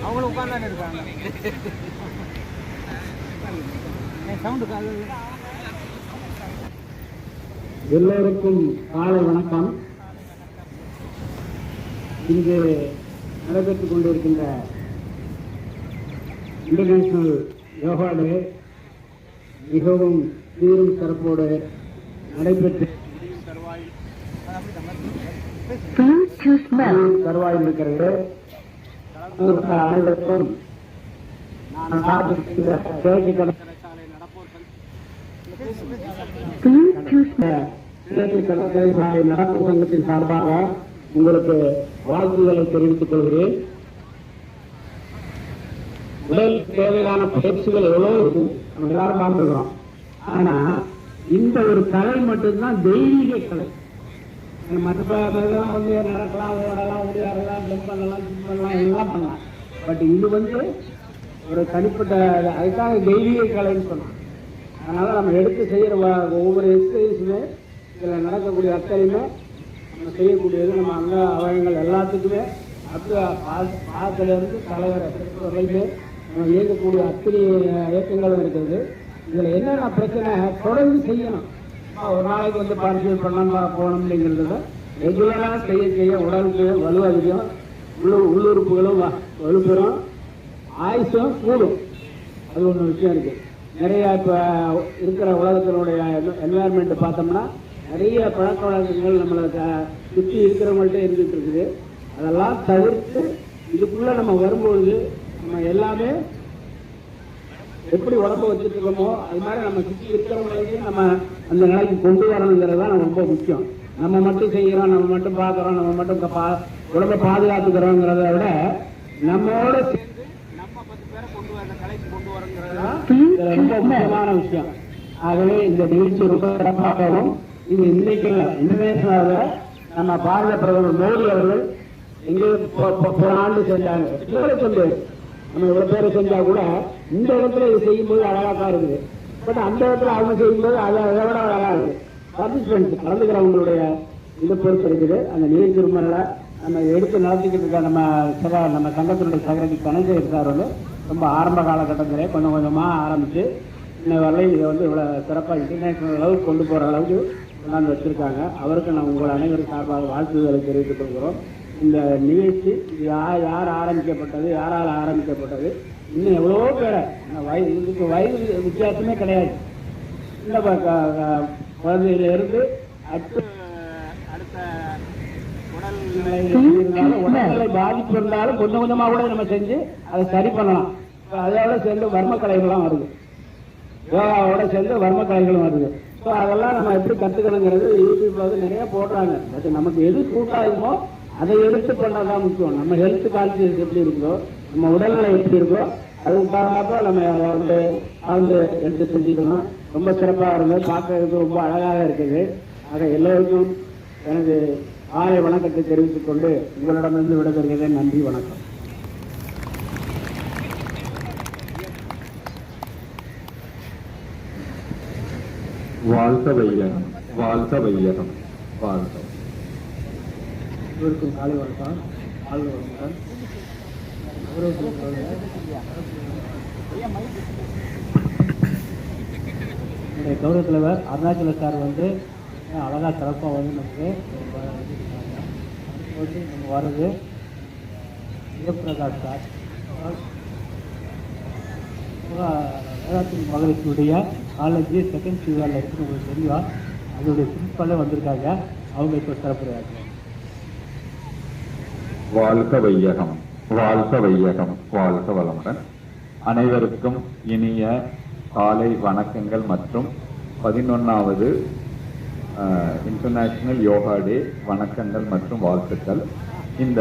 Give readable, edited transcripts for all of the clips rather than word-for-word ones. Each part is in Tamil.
அவங்களும் உட்கார்ந்தானே இருக்காங்க. எல்லோருக்கும் காலை வணக்கம். இங்கு நடைபெற்றுக் கொண்டிருக்கின்ற இன்டர்நேஷனல் யோகா டே மிகவும் சீரும் சிறப்போடு நடைபெற்று தருவாயில் இருக்கிறது. அனைவருக்கும் நடப்பு சங்கத்தின் சார்பாக உங்களுக்கு வாழ்த்துக்களை தெரிவித்துக் கொள்கிறேன். உடல் தேவையான பயிற்சிகள் எவ்வளவு இருக்கும் நம்ம எல்லாரும் பார்த்துக்கிறோம். ஆனா இந்த ஒரு கலை மட்டும்தான் தெய்வீக கலை. மற்ற வந்து நடக்கலாம், ஓடலாம், ஓடியாடலாம், ஜம்ப் பண்ணலாம், ஜிம் பண்ணலாம், எல்லாம் பண்ணலாம். பட் இது வந்து ஒரு தனிப்பட்ட அதுக்காக தெய்வீக கலைன்னு சொன்னோம். அதனால நம்ம எடுத்து செய்யற ஒவ்வொரு எக்ஸசைஸுமே இதில் நடக்கக்கூடிய அத்தனையுமே நம்ம செய்யக்கூடியது நம்ம அங்க அவயங்கள் எல்லாத்துக்குமே பாதத்திலிருந்து தலைவரை வரையிலே நம்ம இயங்கக்கூடிய அத்தனை இயக்கங்களும் இருக்கிறது. இதில் என்னென்ன பிரச்சனை தொடர்ந்து செய்யணும். ஒரு நாளைக்கு வந்து பார்ட்டிசிபேட் பண்ணலாம் போகணும் அப்படிங்கிறது ரெகுலராக செய்ய உடலுக்கு வலு அதிகம், உள்ளுறுப்புகளும் வலுப்பெறும், ஆயுசும் கூடும். அது ஒன்று விஷயம் இருக்கு. நிறைய இப்போ இருக்கிற உலகத்தினுடைய என்வாயர்மெண்ட் பார்த்தோம்னா நிறைய பழக்க வழக்கங்கள் நம்மளை சுற்றி இருக்கிறவங்கள்ட்ட இருந்துட்டு இருக்குது. அதெல்லாம் தவிர்த்து இதுக்குள்ள நம்ம வரும்பொழுது நம்ம எல்லாமே எப்படி உடம்பு வச்சுட்டு இருக்கோமோ அது மாதிரி நம்ம சுற்றி இருக்கிறவங்களுக்கு நம்ம அந்த நிலைக்கு கொண்டு வரணுங்கிறது தான் ரொம்ப முக்கியம். நம்ம மட்டும் செய்கிறோம், நம்ம மட்டும் பார்க்குறோம், நம்ம மட்டும் உடம்பை பாதுகாத்துக்கிறோங்கிறத விட நம்மோட சேர்ந்து நம்ம 10 பேரை கொண்டு வர கலைக்கு கொண்டு வரங்கிறது தான் ரொம்ப முக்கியமான விஷயம். ஆகவே இந்த நிகழ்ச்சி ரொம்ப சிறப்பாகவும் இது இன்னைக்கு இன்டர்நேஷனலாக நம்ம பாரத பிரதமர் மோடி அவர்கள் எங்கே போன ஆண்டு செஞ்சாங்க. சொல்லு நம்ம இவ்வளவு பேரை செஞ்சா கூட இந்த இடத்துல இது செய்யும்போது அழகாக இருக்குது. பட் அந்த இடத்துல அவங்க செய்யும்போது அதை விட அழகா இருக்கு. பார்ட்டிசிபென்ட்ஸ் கலந்துக்கிறவங்களுடைய இதை பொறுத்து இருக்குது. அந்த நிகழ்ச்சி ரொம்ப நம்ம எடுத்து நடத்திக்கிட்டு இருக்க நம்ம சங்கத்தினுடைய செக்ரட்டரி கணேசன் சார் வந்து ரொம்ப ஆரம்ப காலகட்டத்திலே கொஞ்சம் கொஞ்சமாக ஆரம்பித்து இன்ன வரை இதை வந்து இவ்வளோ சிறப்பாக இன்டர்நேஷனல் அளவுக்கு கொண்டு போகிற அளவுக்கு கொண்டாந்து வச்சுருக்காங்க. அவருக்கு நான் உங்கள் அனைவரும் சார்பாக வாழ்த்துதலை தெரிவித்துக் கொள்கிறோம். இந்த நிகழ்ச்சி யார் ஆரம்பிக்கப்பட்டது, யாரால் ஆரம்பிக்கப்பட்டது, இன்னும் எவ்வளவோ பேரை இதுக்கு வயது வித்தியாசமே கிடையாது. இந்த குழந்தையிலிருந்து அடுத்த உடல்நிலை பாதிப்பு இருந்தாலும் கொஞ்சம் கொஞ்சமாக கூட நம்ம செஞ்சு அதை சரி பண்ணலாம். அதோட சேர்ந்து வர்ம கலைகள்லாம் வருது, யோகாவோட சேர்ந்து வர்ம கலைகளும் வருது. ஸோ அதெல்லாம் நம்ம எப்படி கற்றுக்கணுங்கிறது யூடியூப்ல வந்து நிறைய போடுறாங்க. பட் நமக்கு எது சூட் ஆகுமோ அதை எடுத்து பண்ணதான் முக்கியம். நம்ம ஹெல்த் கான்சியஸ் எப்படி இருக்கோ, நம்ம உடல்நிலை எப்படி இருக்கோ அதுக்கு காரணமாக நம்ம வந்து எடுத்து செஞ்சுக்கணும். ரொம்ப சிறப்பாக இருந்தது, பார்க்கறதுக்கு ரொம்ப அழகாக இருக்குது. ஆக எல்லோருக்கும் எனது காலை வணக்கத்தை தெரிவித்துக் கொண்டு உங்களிடமிருந்து விடைபெறுகிறேன். நன்றி, வணக்கம். வாழ்க வையகம், வாழ்க வையகம், வாழ்க. இவருக்கும் காலை வணக்கம், வாழ்க வணக்கம். என்னுடைய கௌரவ தலைவர் அருணாச்சல சார் வந்து அழகா சிறப்பாக வந்து நமக்கு நம்ம வர்றது சிவபிரகாஷ் சார் வேதாத்திரி மகளிருடைய காலேஜ் செகண்ட் சிவாரில் இருக்கு, உங்களுக்கு தெரியும். அதோடைய பிரின்சிபாலே வந்திருக்காங்க, அவங்க இப்போ சிறப்புரையாங்க. வாழ்க வையகம், வாழ்க வையகம், வாழ்க வளமுடன். அனைவருக்கும் இனிய காலை வணக்கங்கள் மற்றும் 11வது இன்டர்நேஷனல் யோகா டே வணக்கங்கள் மற்றும் வாழ்த்துக்கள். இந்த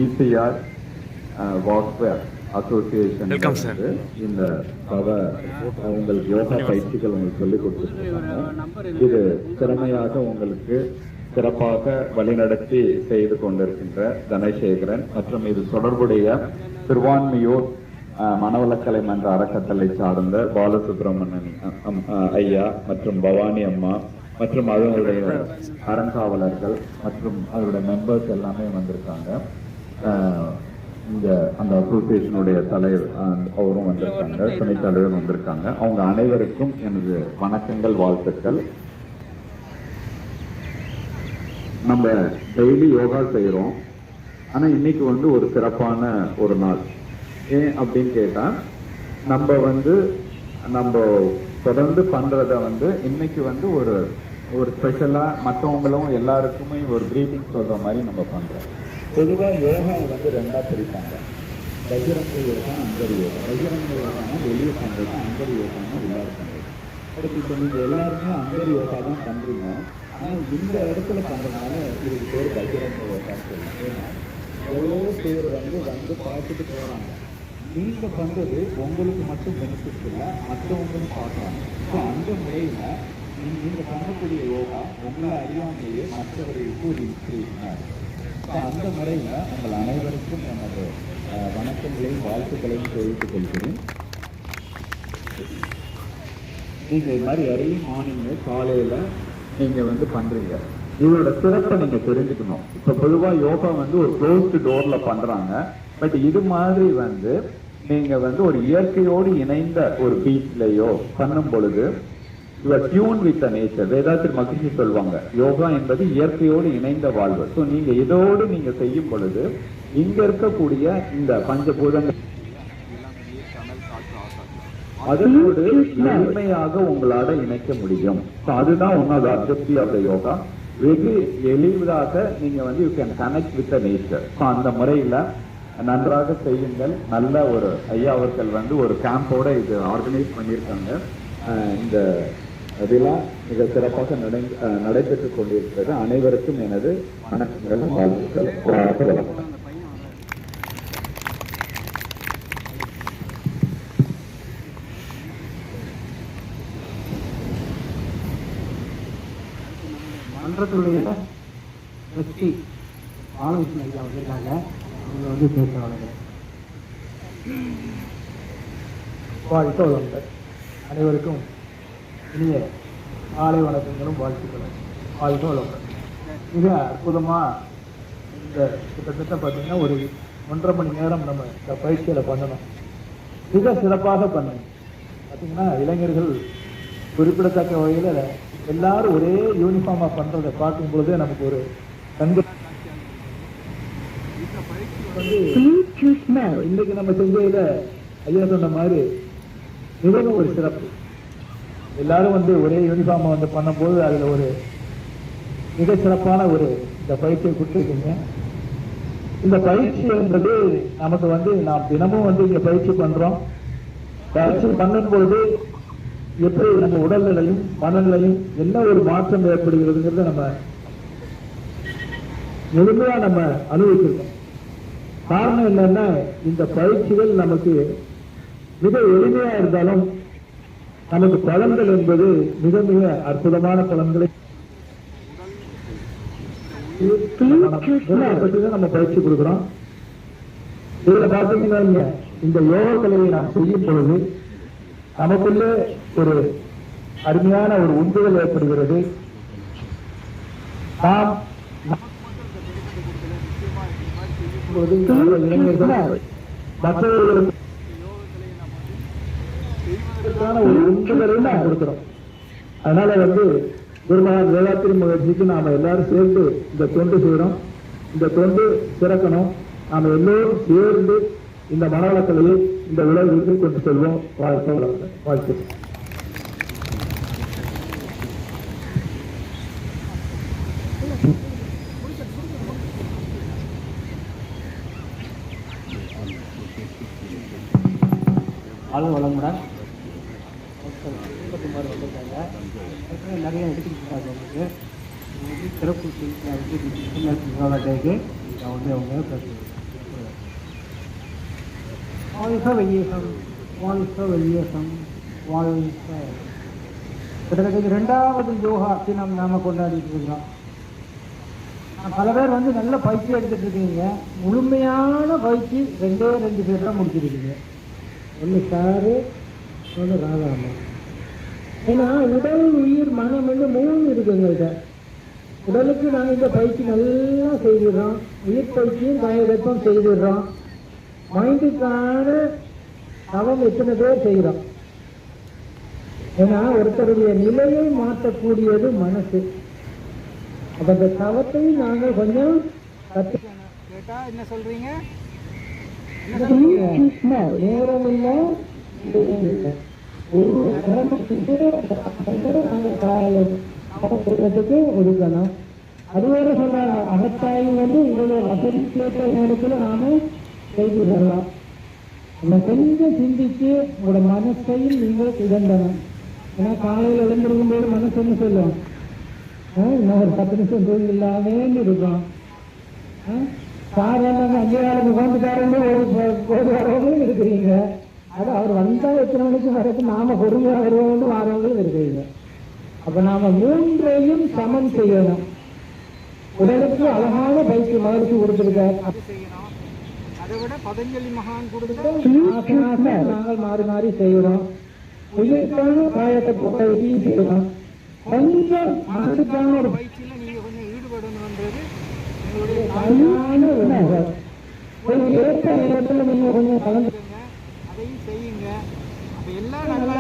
இசிஆர் வாக்வேர் அசோசியேஷன் இந்த உங்களுக்கு யோகா பயிற்சிகள் உங்களுக்கு சொல்லிக் கொடுத்துருக்காங்க. இது திறமையாக உங்களுக்கு சிறப்பாக வழிநடத்தி செய்து கொண்டிருக்கின்ற தனசேகரன் மற்றும் இது தொடர்புடைய திருவான்மியூர் மனவளக்கலை மன்ற அறக்கட்டளை சார்ந்த பாலசுப்ரமணியன் ஐயா மற்றும் பவானி அம்மா மற்றும் அவர்களுடைய அறங்காவலர்கள் மற்றும் அவருடைய மெம்பர்ஸ் எல்லாமே வந்திருக்காங்க. அந்த அசோசியேஷனுடைய தலைவர் அவரும் வந்திருக்காங்க, துணைத் தலைவர் வந்திருக்காங்க. அவங்க அனைவருக்கும் எனது வணக்கங்கள், வாழ்த்துக்கள். நம்ம டெய்லி யோகா செய்யறோம், ஆனா இன்னைக்கு ஒரு சிறப்பான ஒரு நாள். ஏன் அப்படின்னு கேட்டா, நம்ம தொடர்ந்து பண்றத இன்னைக்கு ஒரு ஸ்பெஷலா மற்றவங்களும் எல்லாருக்குமே ஒரு கிரீட்டிங் சொல்ற மாதிரி நம்ம பண்றோம். பொதுவாக யோகா ரெண்டா பிரிப்பாங்க. பகிரங்க யோகா, அந்தர் யோகா. பகிரங்க யோகானா வெளியே பண்றது, அந்தர் யோகானா உள்ளார பண்றது. அடுத்து இப்போ நீங்க எல்லாருமே அந்தர் யோகா தான் பண்றீங்க, ஆனா இந்த இடத்துல பண்றதுனால இதுக்கு பேர் பகிரங்க யோகான்னு சொல்லுவாங்க. ஏன்னா எவ்வளோ பேர் பார்த்துட்டு போறாங்க. நீங்க பண்றது உங்களுக்கு மட்டும் பெனிஃபிட் இல்லை, மற்றவங்களும் பார்க்குறாங்க. ஸோ அந்த முறையில நீங்க பண்ணக்கூடிய யோகா உங்களை அறியாமலேயே மற்றவர்களுக்கு ஒரு இன்ஸ்பிரேஷனாக இருக்கும். அந்த முறையில் உங்கள் அனைவருக்கும் எனது வணக்கங்களையும் வாழ்த்துக்களையும் தெரிவித்துக் கொள்கிறேன். நீங்கள் இது மாதிரி எர்லி மார்னிங்கு காலையில் நீங்கள் பண்ணுறீங்க, இதோட சிறப்பை நீங்கள் தெரிஞ்சுக்கணும். இப்போ பொதுவாக யோகா ஒரு க்ளோஸ்டு டோரில் பண்ணுறாங்க. பட் இது மாதிரி நீங்கள் ஒரு இயற்கையோடு இணைந்த ஒரு பீச்லேயோ பண்ணும் பொழுது டியூன் வித் நேச்சர். வேதாத்திரி மகிழ்ச்சி சொல்வாங்க, யோகா என்பது இயற்கையோடு இணைந்த வாழ்வு. ஸோ நீங்க இதோடு நீங்க செய்யும் பொழுது இங்க இருக்கக்கூடிய இந்த பஞ்சபூதங்கள் அதோடு எளிமையாக உங்களால இணைக்க முடியும். அதுதான் ஒன்னாவது அப்ஜெக்டிவ் ஆஃப் த யோகா. வெகு எளிதாக நீங்க you can connect with the nature. So அந்த முறையில நன்றாக செய்யுங்கள். நல்ல ஒரு ஐயா அவர்கள் ஒரு கேம்போட இது ஆர்கனைஸ் பண்ணியிருக்காங்க. இந்த விழா மிக சிறப்பாக நடைபெற்றுக் கொண்டிருக்கிறது. அனைவருக்கும் எனது வணக்கங்கள், வாழ்த்துக்கள். மன்றத்துடைய ட்ரஸ்டி ஆலோசனை ஐயா வந்திருக்காங்க, அவங்க பேசுறாங்க. வாழ்த்து வளங்கள். அனைவருக்கும் இனிய காலை வணக்கங்களும் வாழ்த்துக்களும். வாழ்த்து வளங்கள். மிக அற்புதமாக இந்த கிட்டத்தட்ட பார்த்தீங்கன்னா ஒரு 1.5 மணி நேரம் நம்ம இந்த பயிற்சியில் பண்ணணும். மிக சிறப்பாக பண்ணணும். பார்த்தீங்கன்னா இளைஞர்கள் குறிப்பிடத்தக்க வகையில் எல்லாரும் ஒரே யூனிஃபார்மாக பண்ணுறதை பார்க்கும் பொழுதே நமக்கு ஒரு கண்கள் இன்னைக்கு நம்ம செஞ்சதில் ஐயா சொன்ன மாதிரி மிகவும் ஒரு சிறப்பு. எல்லாரும் ஒரே யூனிஃபார்மை பண்ணும்போது அதில் ஒரு மிக சிறப்பான ஒரு இந்த பயிற்சியை கொடுத்துருக்கீங்க. இந்த பயிற்சி என்பது நமக்கு நாம் தினமும் இங்கே பயிற்சி பண்ணுறோம். பயிற்சி பண்ணும்போது எப்படி நம்ம உடல்நிலையும் மனநிலையும் என்ன ஒரு மாற்றம் ஏற்படுகிறதுங்கிறத நம்ம முழுமையாக நம்ம அனுபவிச்சிருக்கோம். காரணம் என்னன்னா, இந்த பயிற்சிகள் நமக்கு மிக எளிமையா இருந்தாலும் நமக்கு பலன்கள் என்பது மிக மிக அற்புதமான பலன்களை பற்றி தான் நம்ம பயிற்சி கொடுக்குறோம். இதுல பார்த்தீங்கன்னா இந்த யோக கலையை நாம் செய்யும் பொழுது நமக்குள்ளே ஒரு அருமையான ஒரு உந்துதல் ஏற்படுகிறது. நாம் இளைஞர்கள் மற்றவர்களுக்கு ஒரு உந்துதலை நாம் கொடுக்கிறோம். அதனால குருமகான் வேதாத்திரி மகிழ்ச்சிக்கு நாம எல்லாரும் சேர்ந்து இந்த தொண்டு செய்யறோம். இந்த தொண்டு சிறக்கணும். நாம எல்லோரும் சேர்ந்து இந்த மனவளக்கலையை இந்த உலகிற்கு கொண்டு செல்வோம். வாழ்த்து. வளமுடன் நிறைய எடுத்துக்கிட்டு சிறப்பு அவங்க வெளியேசம் வெளியேசம் கிட்டத்தட்ட 2வது யோகா தினம் நாம கொண்டாடிட்டு இருக்கிறோம். பல பேர் நல்ல பயிற்சி எடுத்துட்டு இருக்கீங்க. முழுமையான பயிற்சி 2 பேர் தான் முடிச்சிருக்கீங்க. ஒன்று சாரு, ஒன்று ராதாராமன். ஏன்னா உடல் உயிர் மனம் என்று 3 இருக்குங்க. உடலுக்கு நாங்கள் இந்த பயிற்சி நல்லா செய்திடுறோம், உயிர் பயிற்சியும் காயகத்தும் செய்திடுறோம். மைண்டுக்கான தவம் எத்தனை பேர் செய்கிறோம்? ஏன்னா ஒருத்தருடைய நிலையை மாற்றக்கூடியது மனசு. அப்ப அந்த தவத்தை நாங்கள் கொஞ்சம் கேட்டா என்ன சொல்றீங்க? நேரம் இல்லை ஒதுக்கணும். அது வேற சொல்றாங்க, அகத்தாயும் வந்து இவ்வளவு வசதி கேட்ட நேரத்தில் நாம செய்து தரலாம். நம்ம கொஞ்சம் சிந்திச்சு உங்களோட மனசையும் நீங்கள் திகண்டணும். ஏன்னா காலையில் எழுந்திருக்கும் போது மனசு என்ன சொல்லும், இன்னும் ஒரு 10 நிமிஷம் தூங்கி இல்லாமேன்னு இருக்கும். சாதாரண 5 நாளுக்கு உட்காந்துக்காரங்க ஒரு வரவங்களும் இருக்கிறீங்க. அது அவர் வந்தால் எத்தனை மணிக்கு வரது நாம பொறுமையாக வருவவங்களும் வரவங்களும் இருக்கிறீங்க. அப்ப நாம 3ஐயும் சமன் செய்யணும். உடலுக்கு அழகான பயிற்சி மகிழ்ச்சி கொடுத்துருக்கார். அதை விட பதஞ்சலி மகான் கொடுத்து நாங்கள் மாறி மாறி செய்யறோம். உயிர்க்கான காயத்தை பயிற்சி செய்யணும். கொஞ்சம் மனசுக்கான ஒரு பயிற்சியில நீங்க கொஞ்சம் ஈடுபடணும்ன்றது ஏற்ற நேரத்தில் நீங்க கொஞ்சம் கலந்து அதையும் செய்யுங்க. அப்ப எல்லாம் நல்லா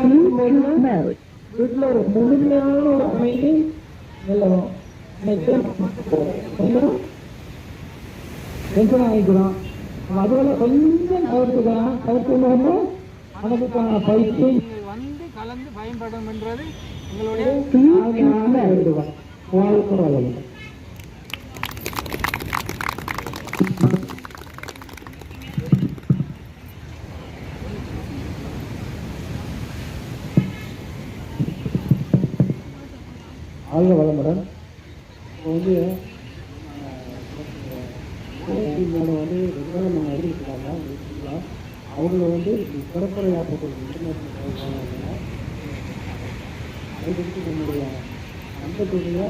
வீட்டுல ஒரு முழுமையான ஒரு அமைதி நிலவும். டென்ஷன் ஆகிக்கிறோம். அதுல கொஞ்சம் தவிர்த்துக்கலாம். தவிர்த்து மனதுக்கான பயிற்சி வந்து கலந்து பயன்படும் என்றது உங்களுடைய ஆழ்ந்த வளமுடன். வந்து வந்து ரெகுலராக நம்ம அறிவிக்கிறாங்க. அவங்க வந்து கடற்கரை யாத்திரை அதுக்கு நம்முடைய அன்பத்துடைய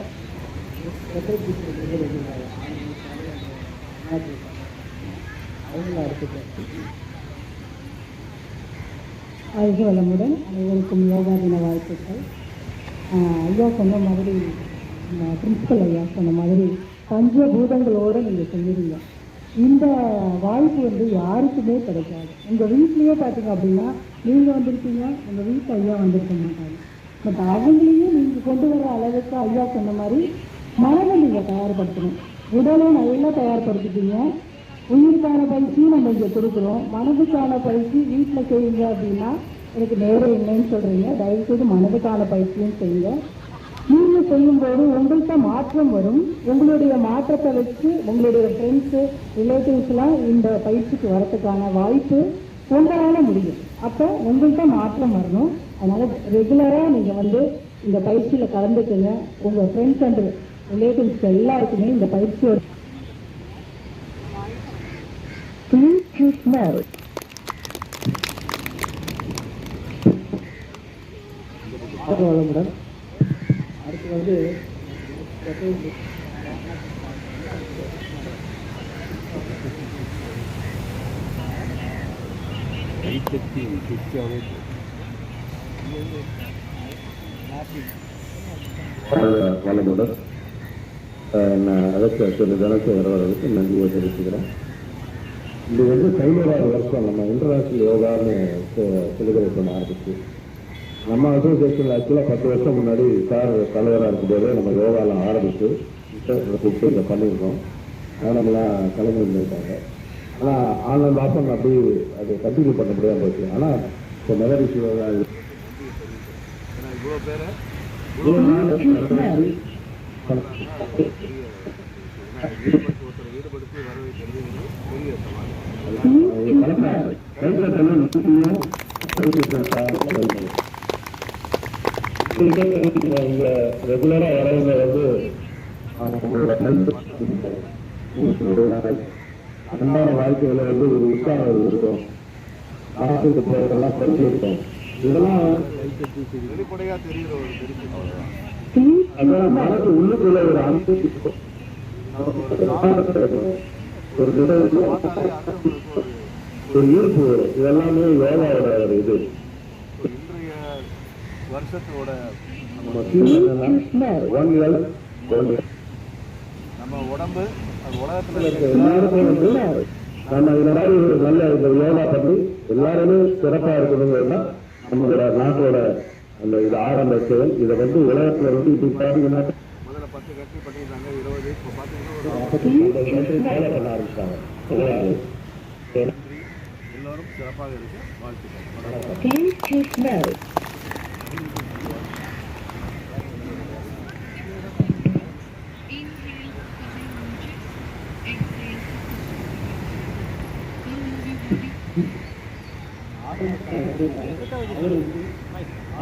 அவங்கள அடுத்துட்டேன். வாழ்க வளமுடன். அனைவருக்கும் யோகா தின வாழ்த்துக்கள். ஐயா சொன்ன மாதிரி, பிரின்சிபல் ஐயா சொன்ன மாதிரி பஞ்சபூதங்களோடு நீங்கள் சொல்லிடுங்க. இந்த வாய்ப்பு வந்து யாருக்குமே கிடைக்காது. உங்கள் வீட்லேயே பார்த்தீங்க அப்படின்னா நீங்கள் வந்திருக்கீங்க, உங்கள் வீட்டு ஐயா வந்திருக்க மாட்டாங்க. பட் அவங்களையும் நீங்கள் கொண்டு வர அளவுக்கு ஐயா சொன்ன மாதிரி மனதை நீங்கள் தயார்படுத்தணும். உடலை நல்லா தயார்படுத்திட்டீங்க. உயிருக்கான பயிற்சியும் நம்ம இங்கே கொடுக்குறோம். மனதுக்கான பயிற்சி வீட்டில் செய்யுங்க அப்படின்னா எனக்கு நேரம் இல்லைன்னு சொல்கிறீங்க. தயவுசெய்து மனதுக்கான பயிற்சியும் செய்யுங்க. நீங்கள் செய்யும்போது உங்கள்கிட்ட மாற்றம் வரும். உங்களுடைய மாற்றத்தை வச்சு உங்களுடைய ஃப்ரெண்ட்ஸு ரிலேட்டிவ்ஸ்லாம் இந்த பயிற்சிக்கு வரத்துக்கான வாய்ப்பு உங்களால் முடியும். அப்போ உங்கள்கிட்ட மாற்றம் வரணும். அதனால் ரெகுலராக நீங்கள் வந்து இந்த பயிற்சியில் கலந்துக்குங்க. உங்கள் ஃப்ரெண்ட்ஸ் அண்ட் ரிலேட்டிவ்ஸ் எல்லாருக்குமே இந்த பயிற்சியோட வளமுடன். அடுத்து வந்து வளமுடன். நான் அதற்கு தனசேகரவர்களுக்கு நன்றியை தெரிவிச்சுக்கிறேன். இது வந்து 11வது வருஷம் நம்ம இன்டர்நேஷனல் யோகான்னு செலிபிரேஷன் ஆரம்பிச்சு. நம்ம அசோசியேஷன் ஆக்சுவலாக 10 வருஷம் முன்னாடி சார் தலைவராக இருக்கும்போது நம்ம யோகாலாம் ஆரம்பித்து இதை பண்ணியிருக்கோம். நம்மளாம் கலைஞர்காங்க. ஆனால் ஆன்லைன் மாதம் அப்படி அது கண்டினியூ பண்ண முடியாமல் போச்சு. ஆனால் இப்போ மெலடி யோகா ரெகுலரா வரவங்க வந்து அன்றாட வாழ்க்கையில வந்து ஒரு உற்சாகம் இருக்கும். ஆசிரியர் போறதெல்லாம் படிச்சிருக்கோம். இதெல்லாம் அதான் மனசு உள்ளுக்குள்ள ஒரு அமைப்பு, ஒரு ஈர்ப்பு வரும். இதெல்லாமே யோகாவோட ஒரு இது. வருஷத்தோட நம்ம தீம் என்னன்னா ஒன் ஹெல்த் ஒன் நம்ம உடம்பு அது உலகத்துல எல்லாருக்கும் வந்து நம்ம இந்த மாதிரி ஒரு நல்ல இந்த யோகா பண்ணி எல்லாருமே சிறப்பா இருக்கணுங்கிறதுனா நம்மளோட நாட்டோட அந்த இது ஆரம்ப செயல். இதை வந்து உலகத்துல வந்து இப்படி பாத்தீங்கன்னா முதல்ல 10 கட்சி பண்ணியிருந்தாங்க, 20 இப்போ பார்த்தீங்கன்னா ஃபாலோ பண்ண ஆரம்பிச்சாங்க. எல்லோரும் சிறப்பாக இருக்கு. வாழ்த்துக்கள்.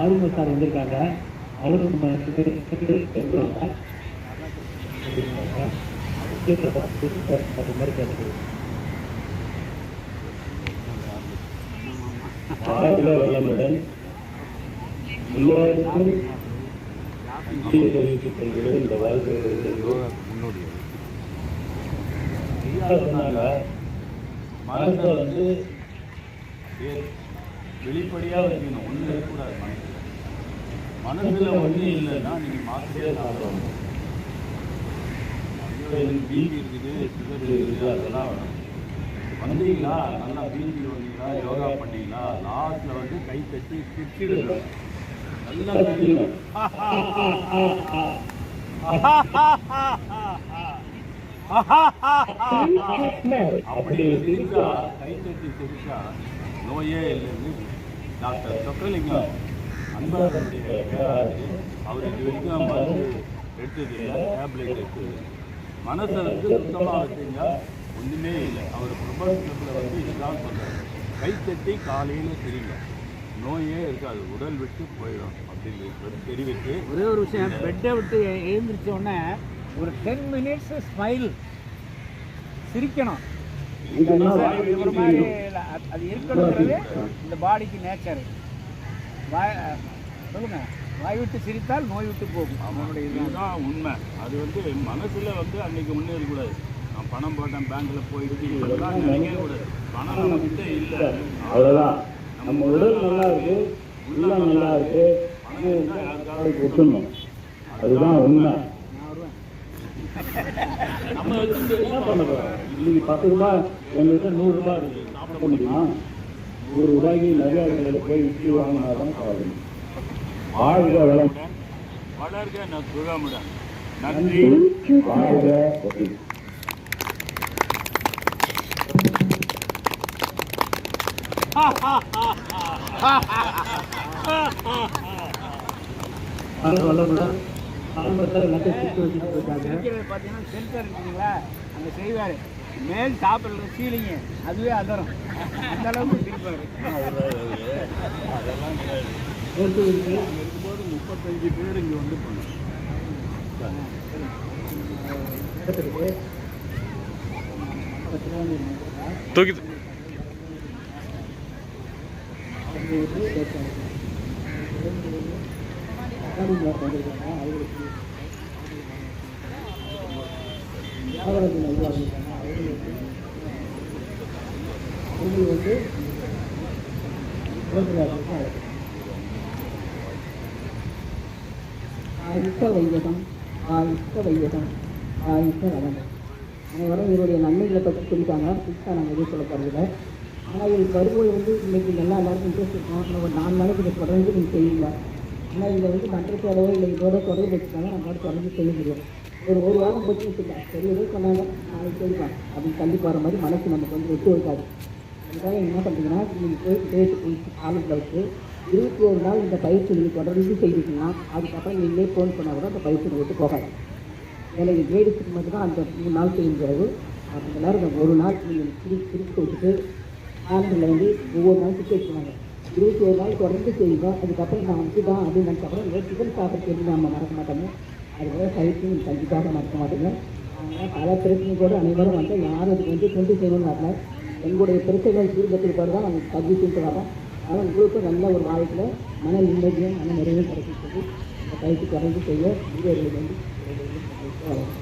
ஆளுநர் சார் வந்திருக்காங்க. அவரும் வளமுடன் எல்லோருக்கும் இந்த வாழ்க்கை சொன்னாங்க. மனசை வந்து வெளிப்படையா வைக்கணும், ஒண்ணு இருக்கக்கூடாது. மனசுல ஒண்ணு இல்லைன்னா நீங்க மாத்திரையே சாப்பிடணும். பிபி இருக்குது, சுகர் இருக்குது, அதெல்லாம் வந்தீங்களா, நல்லா பிபி வந்தீங்களா, யோகா பண்ணீங்களா, லாஸ்ட்ல வந்து கை தட்டி சிரிச்சிடுங்க. நல்லா தெரியும். அப்படி சிரிச்சா, கை தட்டி சிரிச்சா நோயே இல்லைன்னு டாக்டர் சொக்கலிங்கம் அன்பரசனுடைய அவர் இது வரைக்கும் மருந்து எடுத்தது இல்லை, டேப்லெட் எடுத்தது. மனசை வந்து சுத்தமாக வச்சுங்க, ஒன்றுமே இல்லை. அவர் பிரபலத்தில் வந்து இதுதான் சொல்கிறார், கைத்தட்டி காலையில் சரிங்க, நோயே இருக்காது, உடல் விட்டு போயிடும் அப்படின்னு தெரிவித்து. ஒரே ஒரு விஷயம், பெட்டை விட்டு எழுந்திரிச்ச உடனே ஒரு 10 minutes ஸ்மைல், சிரிக்கணும். அது இருக்கணுங்கிறது இந்த பாடிக்கு நேச்சர். சொல்லுங்க, வாய் விட்டு சிரித்தால் நோய் விட்டு போகும். அவனுடைய இதுதான் உண்மை. அது வந்து மனசுல வந்து அன்னைக்கு முன்னேறக்கூடாது. நான் பணம் போட்டேன் பேங்க்ல போயிட்டு இதெல்லாம் நினைக்கவே கூடாது. பணம் நம்ம கிட்ட இல்லை, அவ்வளவுதான். நம்ம உடல் நல்லா இருக்கு, உள்ளம் நல்லா இருக்கு, அதுதான் உண்மை. நம்ம வச்சு என்ன பண்ண போறோம்? இன்னைக்கு 10 ரூபாய் எங்ககிட்ட 100 ரூபாய் இருக்கு, சாப்பிட முடியுமா? 100 ரூபாய்க்கு நிறைய இடங்களில் போய் விற்று வாங்கினாதான் சாப்பிடணும். வாழ்க வளம், வளர்க நற்குணமுடன். நன்றி. வாழ்க வளமுடன். பார்த்தீங்கன்னா சென்டர் இருக்குங்களா, அங்கே செய்வார். மேல் சாப்பிட்ற ஃபீலிங்கு அதுவே அதரும், அந்த அளவுக்கு சிரிப்பார். அதெல்லாம் இருக்கும்போது 35 பேர் இங்கே வந்து பண்ணோம். தூக்கி ஆயுஷ்ட வையகம், ஆயுஷ்ட வையகம், ஆயுஷ்ட வளம். அனைவரும் இவருடைய நன்மைகளை பற்றி சொல்லிட்டாங்க. புதுசாக நாங்கள் எதுவும் சொல்ல போகிறதில்ல. ஆனால் இதுக்கு வரும்போது வந்து இன்றைக்கி எல்லாருக்கும் இன்ட்ரெஸ்ட் இருக்கும். ஆனால் ஒரு 4 நாளைக்கு இதை தொடர்ந்து நீங்கள் செய்யுங்க. ஆனால் இதை வந்து மற்ற சேவையோ இல்லை இதோட தொடர்பு வச்சுக்காங்க, நம்மளால தொடர்ந்து செய்ய முடியும். ஒரு வாரம் போச்சு வச்சுக்கலாம், சரி எதுவும் சொன்னாங்க நாளைக்கு செய்யலாம் அப்படின்னு கண்டிப்பாக வர மாதிரி மனசு நமக்கு வந்து ஒத்து வைக்காது. அதுக்காக என்ன பண்ணுறீங்கன்னா, நீங்கள் போய் பேசி ஆளுங்களை வச்சு 21 நாள் இந்த பயிற்சி நீங்கள் தொடர்ந்து செய்திருக்கீங்கன்னா அதுக்கப்புறம் நீங்களே ஃபோன் பண்ணால் கூட அந்த பயிற்சியை விட்டு போகாது. ஏன்னா இது லேடிஸுக்கு மட்டும் தான் அந்த 3 நாள் செய்ய முடியாது. அப்படி எல்லாரும் இந்த ஒரு நாள் நீங்கள் பிரித்து வச்சுட்டு ஆளுங்களை வந்து ஒவ்வொரு நாள் சுற்றி வச்சுருவாங்க. 21 நாள் தொடர்ந்து செய்யுங்க. அதுக்கப்புறம் நான் வந்து தான் அப்படின்னு நினச்சப்பறம் சிக்கன் சாப்பிட்றது நம்ம மறக்க மாட்டோங்க. அதுக்காக பயிற்சி கண்டிப்பாக மறக்க மாட்டோங்க. அதனால் பல பிரச்சனைகளோடு அனைவரும் வந்து யாரும் அதுக்கு வந்து கொண்டு செய்யணும்னு வரல. எங்களுடைய பிரச்சனைகள் தீர்க்கத்திற்காக தான் நாங்கள் தகுதிட்டு வரோம். ஆனால் உங்களுக்கும் நல்ல ஒரு வாழ்க்கையில் மன நிம்மதியும் மன நிறைவும் கிடைக்கும் சொல்லி இந்த பயிற்சி தொடர்ந்து செய்ய வீரர்கள் வந்து வரோம்.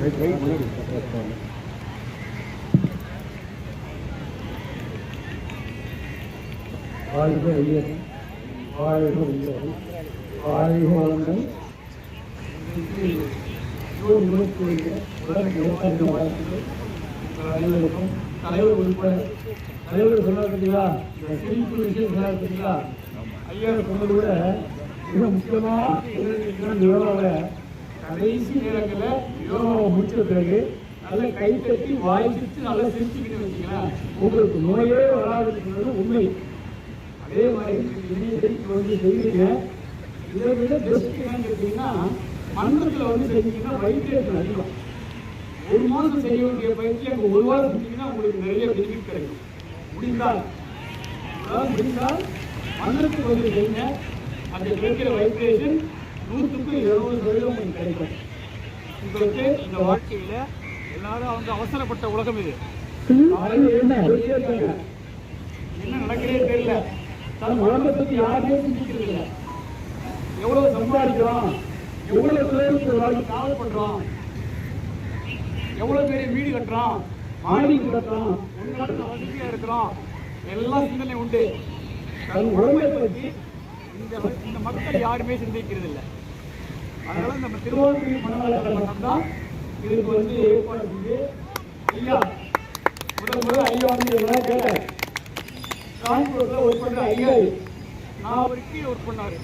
வாழ்க ஐயன், வாழ்க ஐயன், வாழ்க வளங்கள். அனைவருக்கும் தலைவர் உட்பட தலைவர் சொன்னார் பார்த்தீங்களா, சிரிப்பு விஷயம் சொன்னார் பார்த்தீங்களா, ஐயா சொன்னது விட மிக முக்கியமாக யோகாவை கடைசி நேரங்களில் யோகாவை முடிச்ச பிறகு நல்ல கை தட்டி வாய்ப்பிட்டு நல்லா சிரிச்சுக்கிட்டு வச்சிங்கன்னா உங்களுக்கு நோயே வராதுன்றது உண்மை. அதே மாதிரி வந்து செய்கிறீங்க. இதை விட பெஸ்ட் என்னன்னு கேட்டீங்கன்னா, மன்றத்தில் வந்து செஞ்சீங்கன்னா வைப்ரேஷன் அதிகம். ஒரு மாதம் செய்ய வேண்டிய பயிற்சி அங்கே ஒரு வாரம் செஞ்சீங்கன்னா உங்களுக்கு நிறைய பெனிஃபிட் கிடைக்கும். முடிந்தால் மன்றத்துக்கு வந்து செய்யுங்க. அந்த கிடைக்கிற வைப்ரேஷன் 100% உங்களுக்கு கிடைக்கும். உங்களுக்கு இந்த வாழ்க்கையில எல்லாரும் வந்து அவசரப்பட்ட உலகம் இது. என்ன நடக்கிறே தெரியல. தன் உலகத்தை பற்றி யாருமே சிந்திக்கிறது இல்லை. எவ்வளவு சம்பாதிக்கிறோம், எவ்வளவு பேருக்கு காவல் பண்றோம், எவ்வளவு பேரை வீடு கட்டுறோம், மாடி கட்டுறோம், வசதியா இருக்கிறோம், எல்லாம் சிந்தனை உண்டு. தன் உடம்பை பற்றி இந்த மக்கள் யாருமே சிந்திக்கிறது இல்லை. அதனால நம்ம திருவாரூர் மண்டலம் தான் இதுக்கு வந்து ஏற்பாடு செஞ்சு ஐயா முதல் ஐயா வந்து கேட்டார். கான்பூர்ல ஒர்க் பண்ற ஐயா நான் அவருக்கு ஒர்க் பண்ணாரு.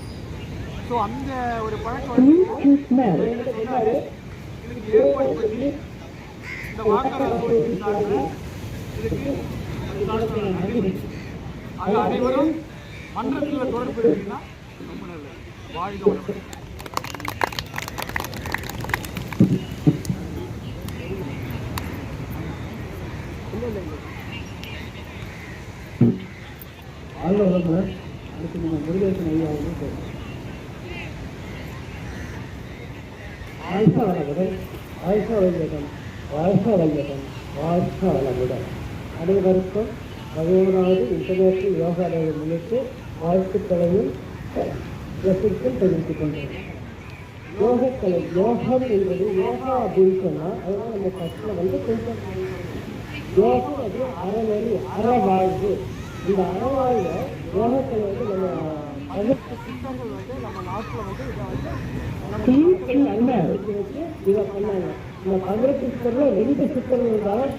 ஸோ அந்த ஒரு பழக்கம் வந்து சொன்னாரு. இதுக்கு ஏற்பாடு பண்ணி இந்த வாக்காளர் இதுக்கு அது அனைவரும் மன்றத்தில் தொடர்பு இருக்குன்னா ரொம்ப நல்லது. வாழ்க வளமுடன். அடுத்து நம்ம முருகேசன் ஐயா வந்து ஆயுஷா வளமுடன், ஆயுஷா வையகம், வாழ்க வையகம், வாழ்க வளமுடன். அனைவருக்கும் 11வது இன்டர்நேஷனல் யோகா டேவை முன்னிட்டு வாழ்த்துக்களையும் ரசிக்கும் தெரிவித்துக் கொண்டோம். யோகக்கலை, யோகம் என்பது யோகா அப்படின்னு சொன்னால் அதெல்லாம் நம்ம ஃபஸ்ட்டில் வந்து கொஞ்சம் யோகம் அது அறநெறி, அறவாழ்வு. இந்த அறவாழ்வை யோகக்கலை வந்து நம்ம சித்தர்கள் வந்து நம்ம நாட்டில் வந்து இதை பண்ணாங்க. இந்த 18 சித்தர்கள் 2 சித்தர்கள் தான்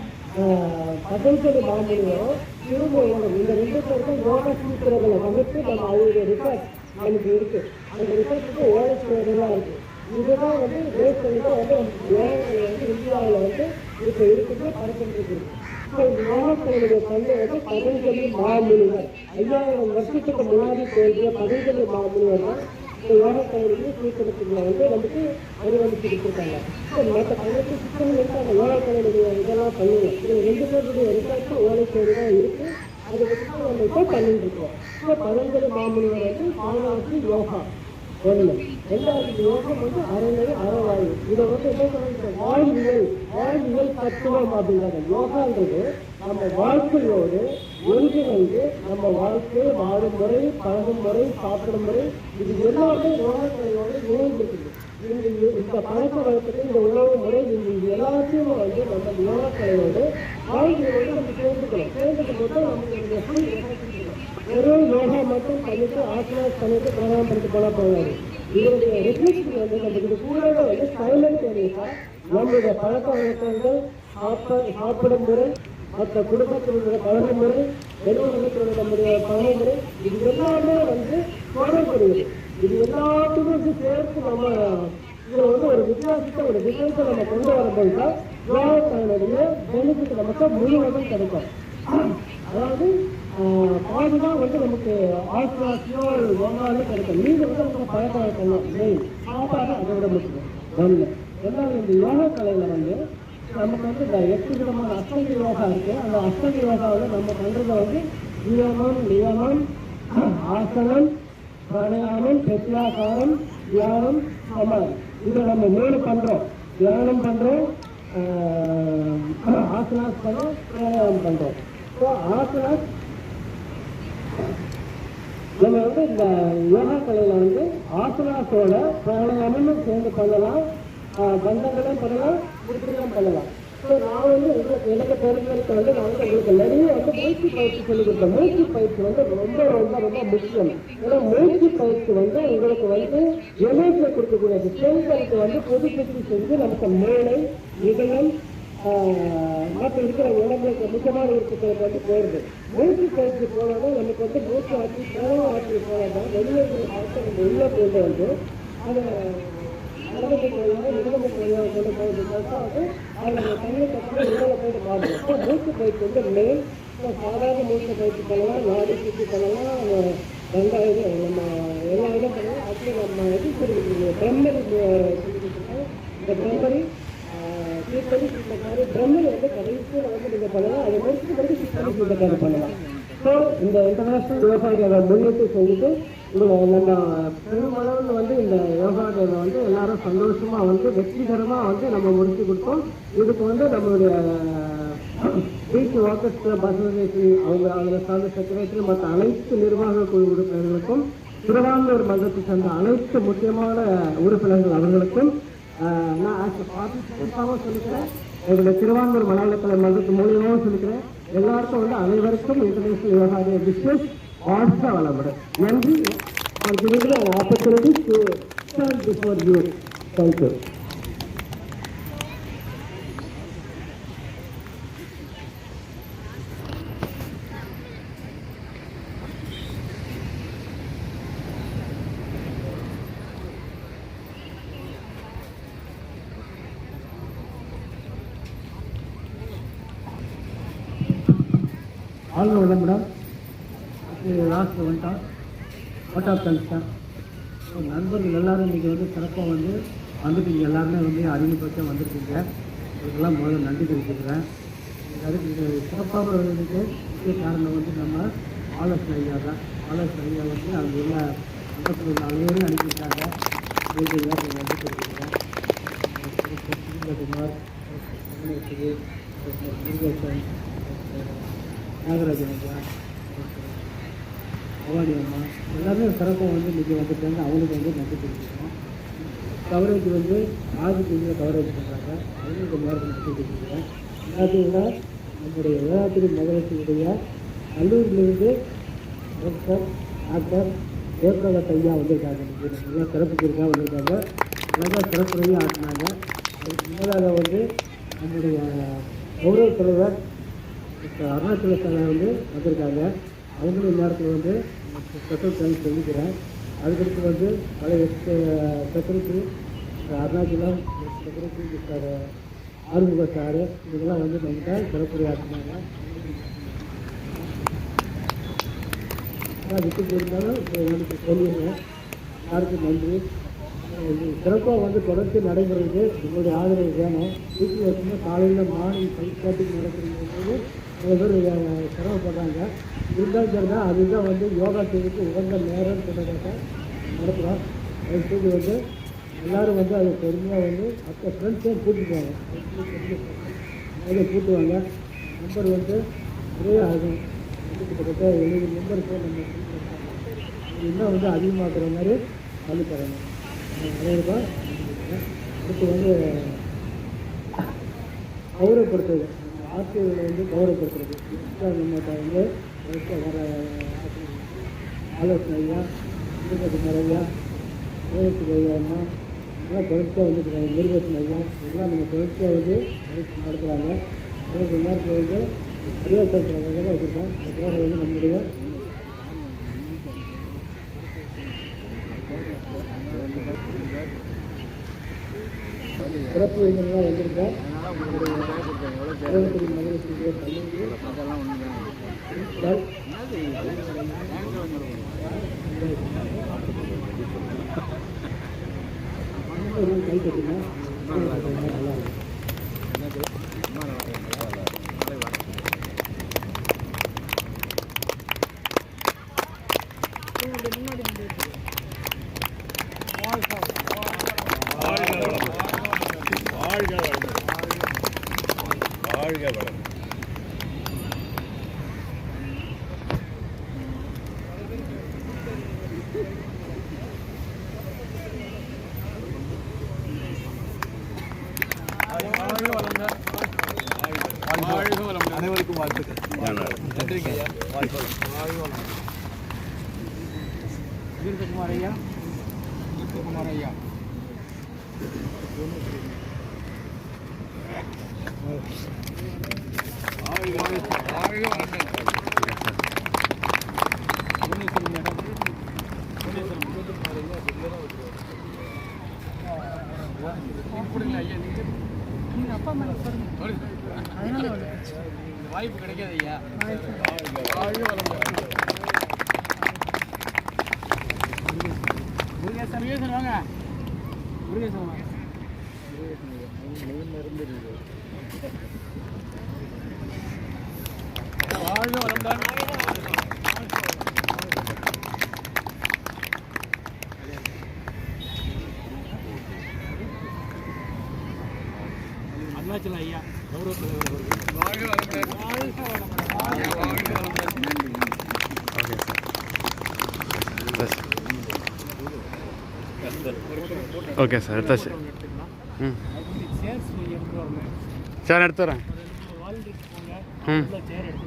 பதஞ்சலி மாமுனிவரும் திருமூலரும். இந்த 2 பேருக்கும் யோக சூத்திரங்களை வந்துட்டு நம்ம அவருடைய ரிசர்ச் நமக்கு இருக்கு. அந்த ரிசர்ச்சுக்கு ஓலைச்சுவதெல்லாம் இருக்கு. இதுதான் வந்து பேஸ் பண்ணிட்டு வந்து யோகக்கலை வந்து இந்தியாவில் வந்து இப்போ இருக்குது, பறக்கிட்டு இருக்கு. இப்போ இந்த யோகக்கலையுடைய தந்தை வந்து பதஞ்சலி மாமுனிவர். 5000 வருஷத்துக்கு முன்னாடி தோன்றிய பதஞ்சலி மாமுனிவர் தான் இந்த யோகக்கலையுடைய சூத்திரத்துக்குள்ள வந்து நமக்கு வடிவமைச்சு கொடுத்துருக்காங்க. மற்ற 18 சித்தர்களுக்கு அந்த யோகக்கலையுடைய இதெல்லாம் பண்ணுங்க. இது 2 பேருடைய ரிசர்ச் ஓலைச்சுவடு தான் இருக்கு. அதை வச்சு நம்ம இப்போ பண்ணிட்டு இருக்கோம். இப்போ பதஞ்சலி மாமுனிவர் வந்து பாலாசி யோகா ஒன்று. 2வது யோகம் வந்து அறநெறி, அறவாழ்வு. இதை வந்து என்ன சொல்றாங்க, வாழ்வியல் தத்துவம் அப்படிங்கிறாங்க. யோகான்றது நம்ம வாழ்க்கையோடு ஒன்றிணைந்து நம்ம வாழ்க்கை வாழும் முறை, பழகும் முறை, சாப்பிடும் முறை, இது எல்லாமே யோகக்கலையோடு இணைந்திருக்குது. இந்த பழக்க வழக்கத்தை, இந்த உணவு முறை, இது எல்லாத்தையும் வந்து நம்ம யோகக்கலையோடு வாழ்க்கையோடு நம்ம சேர்ந்துக்கணும். சேர்ந்துக்கும் போது நமக்கு வெறும் யோகா மட்டும் பண்ணிட்டு ஆசனாஸ் பண்ணிட்டு பிராணாயம் பண்ணிட்டு போனால் போகாது. இதனுடைய ரிஃப்ளெக்ஷன் வந்து நம்மளுக்கு கூடவே வந்து சைலண்ட் ஏரியா நம்மளுடைய பழக்க வழக்கங்கள், சாப்பிடும் முறை, மற்ற குடும்பத்தினுடைய பழகும் முறை, நிறுவனத்தினுடைய நம்முடைய பழகும் முறை, இது எல்லாமே வந்து தொடர்புடையது. இது எல்லாத்துக்கும் வந்து சேர்த்து நம்ம இதில் வந்து ஒரு வித்தியாசத்தை, ஒரு டிஃபரன்ஸை நம்ம கொண்டு வரும்போது தான் யோகத்தினுடைய பெனிஃபிட் நமக்கு முழுவதும் கிடைக்கும். அதாவது பாதுதான் வந்து நமக்கு ஆஸ்திராசியோ யோகாலும் கிடைக்கும். நீங்கள் வந்து நமக்கு பழக்க வழக்கம் மெயின் சாப்பாடு அதை விட முக்கியம். ஒன்று. ரெண்டாவது, இந்த யோகா கலையில் வந்து நமக்கு வந்து இந்த 8 விதமான அஷ்டங்க யோகா இருக்குது. அந்த அஷ்டங்க யோகாவில் நம்ம பண்ணுறத வந்து நியமம், ஆசனம், பிராணாயாமம், பிரத்யாகாரம், தியானம், சமாதி. இதை நம்ம 3 பண்ணுறோம். தியானம் பண்ணுறோம், ஆசனாஸ் பண்ணுறோம், பிராணாயாமம் பண்ணுறோம். ஸோ ஆசனாஸ் நம்ம வந்து இந்த யோகா கலையில் வந்து ஆசனாஸோட பிராணாயாமம் சேர்ந்து பண்ணலாம். பந்தங்களும் பண்ணலாம், இப்படியும் பண்ணலாம். ஸோ நான் வந்து எனக்கு தெரிஞ்சதுக்கு வந்து நான் வந்து உங்களுக்கு நிறைய வந்து மூச்சு பயிற்சி சொல்லி கொடுத்தேன். மூச்சு பயிற்சி வந்து ரொம்ப ரொம்ப ரொம்ப முக்கியம். ஏன்னா மூச்சு பயிற்சி வந்து உங்களுக்கு வந்து எனர்ஜியை கொடுக்கக்கூடியது. செல்களுக்கு வந்து புதுப்பிச்சு செஞ்சு நமக்கு மூளை, இதயம் மற்ற இருக்கிற உடம்புக்கு முக்கியமான உறுப்புகளுக்கு வந்து போயிடுது. மூச்சு பயிற்சி போனதும் நமக்கு வந்து மூச்சு ஆட்சி போன ஆட்சி போனதான் வெளியே நம்ம உள்ள கொண்டு வந்து அதை உடம்புக்கு போயிடுவாங்க, உடம்பு போயிடுவாங்க கொண்டு போயிட்டு வந்து அவங்க தண்ணி கட்டி உடலை போயிட்டு பாடுறோம். மூச்சு பயிற்சி வந்து மெயின். சாதாரண மூச்சு பயிற்சி பண்ணலாம், நாடி சுற்றி பண்ணலாம், ரெண்டாயிரம் நம்ம எல்லா இடம் பண்ணலாம். அப்படி நம்ம இது சொல்லிக்கிட்டு பிரம்மரி சொல்லிக்கிட்டு இந்த பிரம்மரி பிரம்மரி வந்து கடைசியில் வந்து நீங்கள் பண்ணலாம். அதை முடிச்சு பிறகு சித்தக்காரி பண்ணலாம். ஸோ இந்த இன்டர்நேஷனல் யோகா டேவை முன்னிட்டு சொல்லிட்டு நம்ம பெருமளவில் வந்து இந்த யோகா டேவை வந்து எல்லாரும் சந்தோஷமாக வந்து வெற்றிகரமாக வந்து நம்ம முடிச்சு கொடுத்தோம். இதுக்கு வந்து நம்மளுடைய பீச் வாக்கர்ஸ் கிளப் அசோசியேஷன் அதில் சார்ந்த செக்ரட்டரி மற்ற அனைத்து நிர்வாக குழு உறுப்பினர்களுக்கும் திருவாரூர் மன்றத்தை சேர்ந்த அனைத்து முக்கியமான உறுப்பினர்கள் அவர்களுக்கும் நான் பார்ட்டிசிபேட்டாகவும் சொல்லிக்கிறேன். எங்களுடைய திருவாரூர் மலையாளக்கலை மன்றத்து மூலியமாகவும் சொல்லிக்கிறேன். எல்லாருக்கும் வந்து அனைவருக்கும் இன்டர்நேஷனல் யோகா டே விஷஸ் வாழ்க வளமுடன். நன்றி. Opportunity to stand before you. Thank you. ஆளுநர் விளம்பரம் லாஸ்ட் வந்துட்டான். அவுட் ஆஃப் தேங்க்ஸ் தான். நண்பர்கள் எல்லோரும் இன்றைக்கி வந்து சிறப்பாக வந்து வந்துட்டீங்க. எல்லாருமே வந்து அறிமுகப்படுத்த வந்திருக்கீங்க. இதுக்கெல்லாம் முதல்ல நன்றி தெரிவிச்சுக்கிறேன். அதுக்கு இது சிறப்பாக வருவதற்கு முக்கிய காரணம் வந்து நம்ம ஆலோசனை ஐயா தான். ஆலோசனை ஐயா வந்து அவங்க உள்ள மண்டபத்தில் அனைவரும் அனுப்பிட்டாங்க. நன்றி தெரிவிச்சுக்கிறேன். சுகுமார், முருகேசன், நாகராஜன் ஐயா, பவானி அம்மா எல்லாருமே சிறப்பாக வந்து இன்றைக்கி வந்துட்டாங்க. அவங்களுக்கு வந்து நன்றி தெரிவிச்சுக்கிறோம். கவரேஜ் வந்து ஆதிக்கு கவரேஜ் பண்ணுறாங்க. அவங்களுக்கு நேரத்தில் நன்றி தெரிவிச்சுக்கிறேன். எல்லாத்தையும் விட நம்முடைய வேளாத்திரி மகரத்தினுடைய கல்லூரியிலிருந்து டாக்டர் ஜெயபிரகாஷ் ஐயா வந்திருக்காங்க. இன்றைக்கி நல்லா சிறப்புக்கு வந்திருக்காங்க. நல்லா சிறப்புரையும் ஆட்டினாங்க. அதுக்கு முன்னதாக வந்து நம்முடைய கௌரவ தலைவர் அருணாச்சல சாலை வந்து வந்திருக்காங்க. அவங்களும் இந்நேரத்தில் வந்து ஸ்பெஷல் தேங்க்ஸ் சொல்லிக்கிறேன். அதுக்கடுத்து வந்து பழைய செக்ரட்டரி அருணாச்சலம் செக்ரட்டரி மிஸ்டர் ஆறுமுக சார் இதெல்லாம் வந்து நம்மகிட்ட சிறப்புரையாற்றினாங்க. விட்டு போயிருந்தாலும் எனக்கு சொல்லிடுறேன். யாருக்கும் நன்றி. சிறப்பாக வந்து தொடர்ச்சி நடைபெறுறது உங்களுடைய ஆதரவு வேணும். வீட்டில் வச்சுன்னா காலையில் மார்னிங் 5:30 நடக்கிறது நிறைய பேர் சிரமப்படுறாங்க. இருந்தாலும் சரி தான், அதுதான் வந்து யோகா செய்யறதுக்கு உகந்த நேரம்னு சொன்னதாக நடத்துகிறோம். அதுக்கு வந்து எல்லோரும் வந்து அதை பொறுமையாக வந்து மற்ற ஃப்ரெண்ட்ஸையும் கூட்டிக்குவாங்க. அதில் கூட்டுவாங்க. நம்பர் வந்து நிறைய ஆகும். கிட்டத்தட்ட 70 மெம்பர்ஸை நம்ம இன்னும் வந்து அதிகமாக்குற மாதிரி சொல்லித்தராங்க. அனைவருக்கும் அடுத்து வந்து கௌரவப்படுத்துறது, ஆசிரியர்களை வந்து கௌரவப்படுத்துறது. நம்மகிட்ட வந்து வர ஆலோசனை ஐயா, முருகேசன் ஐயா, முருகேசன் ஐயா அம்மா எல்லாம் தொடர்ச்சியாக வந்துருக்காங்க. முருகேசன் ஐயா எல்லாம் நம்ம தொடர்ச்சியாக வந்து நடத்துகிறாங்க. நேரத்தில் வந்து அறிவாசல் வச்சுருக்கோம். அதுக்காக வந்து நம்முடைய சிறப்பு விருந்தினராக வந்திருக்கோம். கை கட்டுங்க. நல்லா வாழ்த்துக்கள். நன்றிங்க ஐயா. வீரகுமார் ஐயா. வீரகுமார் ஐயா. வாய்ப்பு கிடைக்காது ஐயா. முருகேசன் வாங்க. முருகேசன் வாங்க. வாழ்க வளமுடன். அருணாச்சலம் ஐயா கௌரவ தலைவர். வாழ்க வளமுடன். வாழ்க வளமுடன். ஓகே சார் எடுத்தாச்சு. சார் எடுத்து வரேன். வாலண்டியர் போங்க. ம் சேர் எடுத்து